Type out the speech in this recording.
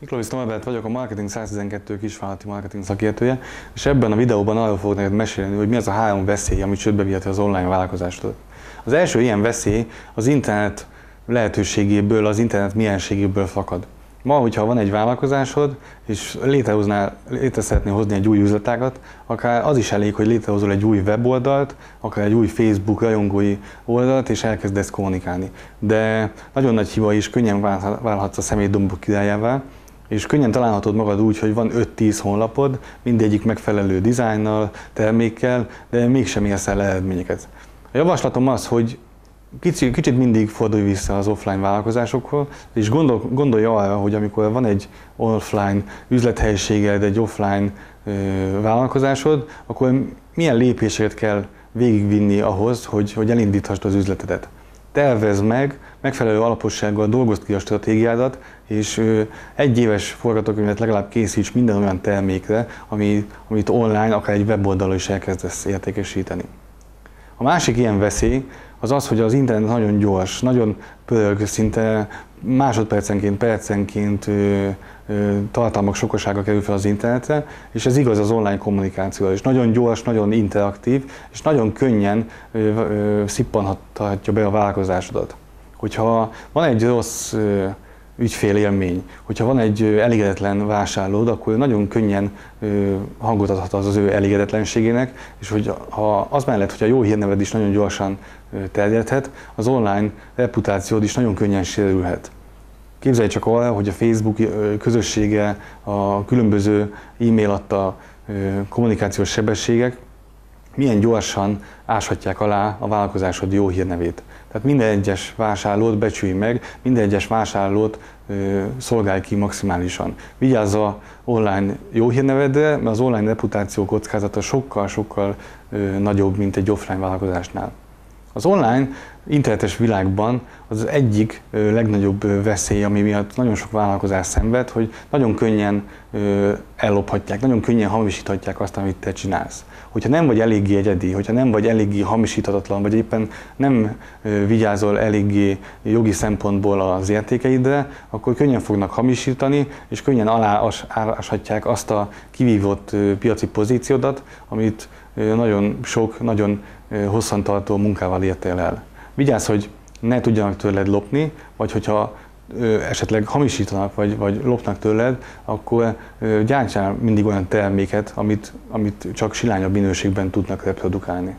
Miklós Norbert vagyok, a Marketing 112 kisvállalati marketing szakértője, és ebben a videóban arról fogok neked mesélni, hogy mi az a 3 veszély, amit csődbe viheti az online vállalkozástól. Az első ilyen veszély az internet lehetőségéből, az internet mienségéből fakad. Ma, hogyha van egy vállalkozásod, és létre szeretnél hozni egy új üzletágat, akár az is elég, hogy létrehozol egy új weboldalt, akár egy új Facebook rajongói oldalt, és elkezdesz kommunikálni. De nagyon nagy hiba is, könnyen válhatsz a szemétdombok királyává, és könnyen találhatod magad úgy, hogy van 5-10 honlapod, mindegyik megfelelő dizájnnal, termékkel, de mégsem érsz el eredményeket. A javaslatom az, hogy kicsit mindig fordulj vissza az offline vállalkozásokhoz, és gondolj arra, hogy amikor van egy offline üzlethelyiséged, egy offline vállalkozásod, akkor milyen lépéseket kell végigvinni ahhoz, hogy elindíthassd az üzletedet. Tervezd meg, megfelelő alapossággal dolgozd ki a stratégiádat, és egy éves forgatókönyvet legalább készíts minden olyan termékre, amit online, akár egy weboldalon is elkezdesz értékesíteni. A másik ilyen veszély az az, hogy az internet nagyon gyors, nagyon pörög, szinte másodpercenként, percenként tartalmak sokasága kerül fel az internetre, és ez igaz az online kommunikációra is. Nagyon gyors, nagyon interaktív, és nagyon könnyen szippanhatja be a vállalkozásodat. Hogyha van egy rossz ügyfélélmény, hogyha van egy elégedetlen vásárlód, akkor nagyon könnyen hangot adhat az ő elégedetlenségének, és hogy az mellett, hogy a jó hírneved is nagyon gyorsan terjedhet, az online reputációd is nagyon könnyen sérülhet. Képzelj csak arra, hogy a Facebook közössége, a különböző e-mail adta kommunikációs sebességek milyen gyorsan áshatják alá a vállalkozásod jó hírnevét. Tehát minden egyes vásárlót becsülj meg, minden egyes vásárlót szolgálj ki maximálisan. Vigyázz az online jó hírnevedre, mert az online reputáció kockázata sokkal nagyobb, mint egy offline vállalkozásnál. Az online internetes világban az egyik legnagyobb veszély, ami miatt nagyon sok vállalkozás szenved, hogy nagyon könnyen ellophatják, nagyon könnyen hamisíthatják azt, amit te csinálsz. Hogyha nem vagy eléggé egyedi, hogyha nem vagy eléggé hamisíthatatlan, vagy éppen nem vigyázol eléggé jogi szempontból az értékeidre, akkor könnyen fognak hamisítani, és könnyen alááshatják azt a kivívott piaci pozíciódat, amit nagyon sok, nagyon hosszantartó munkával értél el. Vigyázz, hogy ne tudjanak tőled lopni, vagy hogyha esetleg hamisítanak, vagy lopnak tőled, akkor gyártsál mindig olyan terméket, amit csak silányabb minőségben tudnak reprodukálni.